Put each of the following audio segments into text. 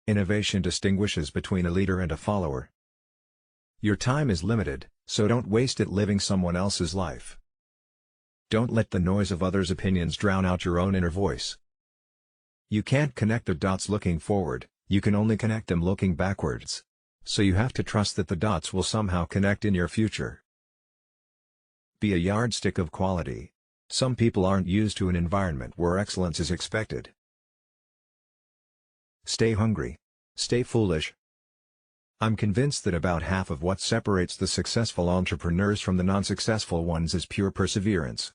Innovation distinguishes between a leader and a follower. Your time is limited, so don't waste it living someone else's life. Don't let the noise of others' opinions drown out your own inner voice. You can't connect the dots looking forward, you can only connect them looking backwards. So you have to trust that the dots will somehow connect in your future. Be a yardstick of quality. Some people aren't used to an environment where excellence is expected. Stay hungry. Stay foolish. I'm convinced that about half of what separates the successful entrepreneurs from the non-successful ones is pure perseverance.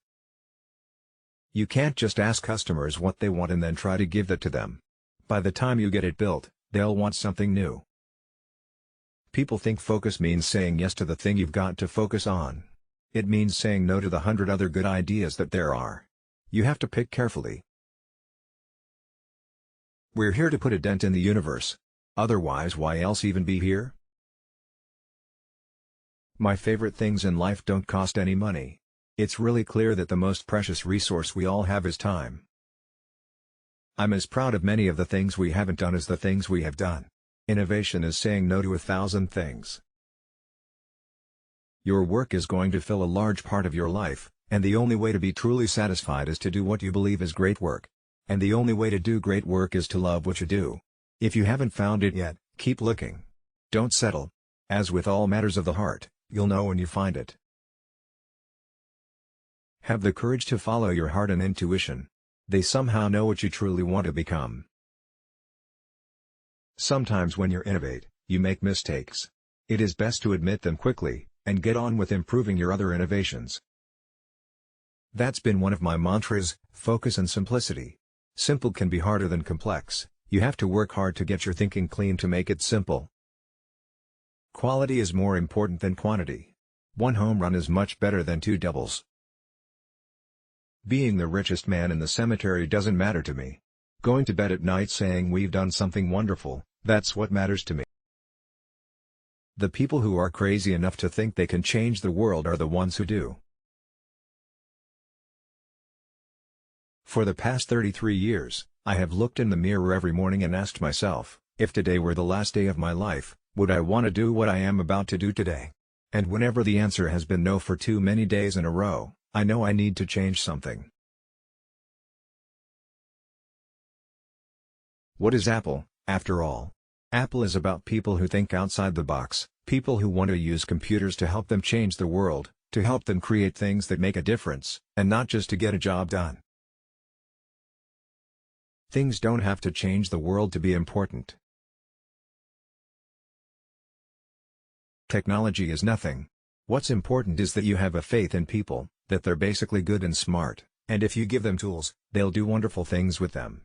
You can't just ask customers what they want and then try to give that to them. By the time you get it built, they'll want something new. People think focus means saying yes to the thing you've got to focus on. It means saying no to the 100 other good ideas that there are. You have to pick carefully. We're here to put a dent in the universe. Otherwise, why else even be here? My favorite things in life don't cost any money. It's really clear that the most precious resource we all have is time. I'm as proud of many of the things we haven't done as the things we have done. Innovation is saying no to 1,000 things. Your work is going to fill a large part of your life, and the only way to be truly satisfied is to do what you believe is great work. And the only way to do great work is to love what you do. If you haven't found it yet, keep looking. Don't settle. As with all matters of the heart, you'll know when you find it. Have the courage to follow your heart and intuition. They somehow know what you truly want to become. Sometimes when you innovate, you make mistakes. It is best to admit them quickly, and get on with improving your other innovations. That's been one of my mantras: focus and simplicity. Simple can be harder than complex. You have to work hard to get your thinking clean to make it simple. Quality is more important than quantity. One home run is much better than 2 doubles. Being the richest man in the cemetery doesn't matter to me. Going to bed at night saying we've done something wonderful, that's what matters to me. The people who are crazy enough to think they can change the world are the ones who do. For the past 33 years, I have looked in the mirror every morning and asked myself, if today were the last day of my life, would I want to do what I am about to do today? And whenever the answer has been no for too many days in a row, I know I need to change something. What is Apple, after all? Apple is about people who think outside the box, people who want to use computers to help them change the world, to help them create things that make a difference, and not just to get a job done. Things don't have to change the world to be important. Technology is nothing. What's important is that you have a faith in people, that they're basically good and smart, and if you give them tools, they'll do wonderful things with them.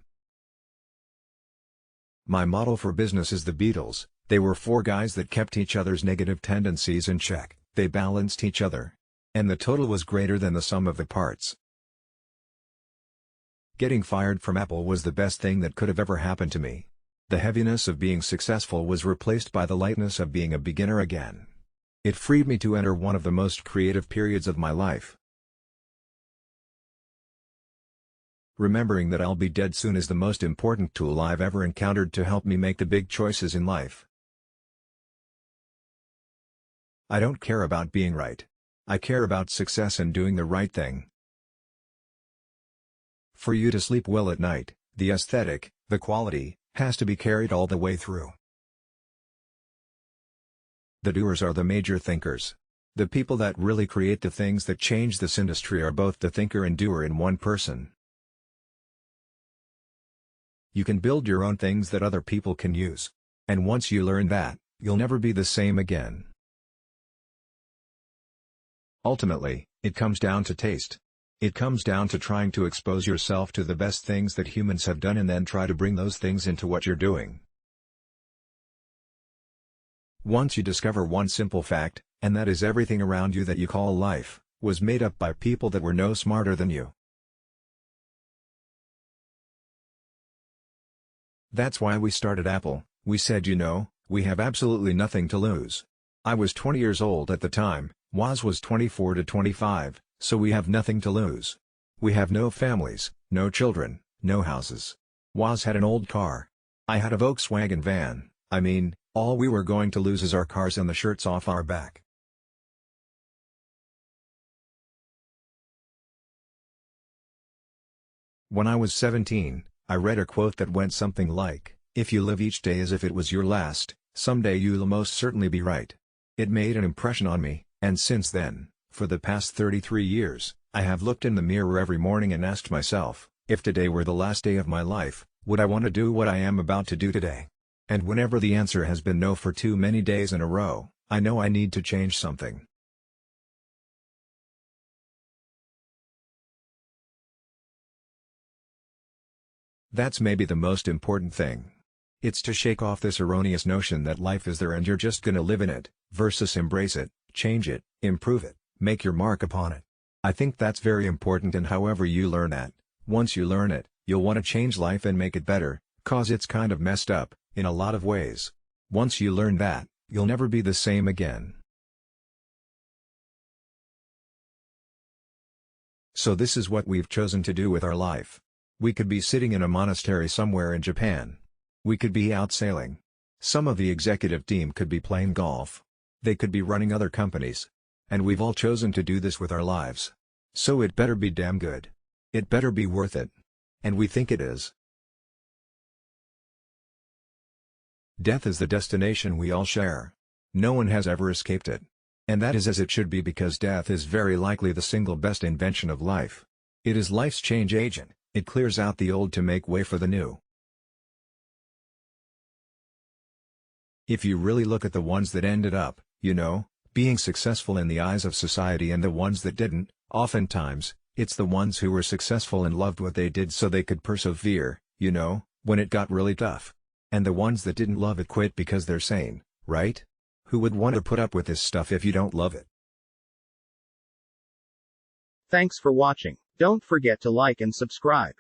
My model for business is the Beatles. They were 4 guys that kept each other's negative tendencies in check, they balanced each other. And the total was greater than the sum of the parts. Getting fired from Apple was the best thing that could have ever happened to me. The heaviness of being successful was replaced by the lightness of being a beginner again. It freed me to enter one of the most creative periods of my life. Remembering that I'll be dead soon is the most important tool I've ever encountered to help me make the big choices in life. I don't care about being right. I care about success and doing the right thing. For you to sleep well at night, the aesthetic, the quality, has to be carried all the way through. The doers are the major thinkers. The people that really create the things that change this industry are both the thinker and doer in one person. You can build your own things that other people can use. And once you learn that, you'll never be the same again. Ultimately, it comes down to taste. It comes down to trying to expose yourself to the best things that humans have done and then try to bring those things into what you're doing. Once you discover one simple fact, and that is everything around you that you call life, was made up by people that were no smarter than you. That's why we started Apple. We said, we have absolutely nothing to lose. I was 20 years old at the time, Woz was 24 to 25. So we have nothing to lose. We have no families, no children, no houses. Woz had an old car. I had a Volkswagen van, I mean, all we were going to lose is our cars and the shirts off our back. When I was 17, I read a quote that went something like, "If you live each day as if it was your last, someday you'll most certainly be right." It made an impression on me, and since then, for the past 33 years, I have looked in the mirror every morning and asked myself, if today were the last day of my life, would I want to do what I am about to do today? And whenever the answer has been no for too many days in a row, I know I need to change something. That's maybe the most important thing. It's to shake off this erroneous notion that life is there and you're just gonna live in it, versus embrace it, change it, improve it, make your mark upon it. I think that's very important, and however you learn that, once you learn it, you'll want to change life and make it better, cause it's kind of messed up, in a lot of ways. Once you learn that, you'll never be the same again. So this is what we've chosen to do with our life. We could be sitting in a monastery somewhere in Japan. We could be out sailing. Some of the executive team could be playing golf. They could be running other companies. And we've all chosen to do this with our lives. So it better be damn good. It better be worth it. And we think it is. Death is the destination we all share. No one has ever escaped it. And that is as it should be, because death is very likely the single best invention of life. It is life's change agent. It clears out the old to make way for the new. If you really look at the ones that ended up, being successful in the eyes of society and the ones that didn't, oftentimes, it's the ones who were successful and loved what they did so they could persevere, when it got really tough. And the ones that didn't love it quit because they're sane, right? Who would want to put up with this stuff if you don't love it? Thanks for watching. Don't forget to like and subscribe.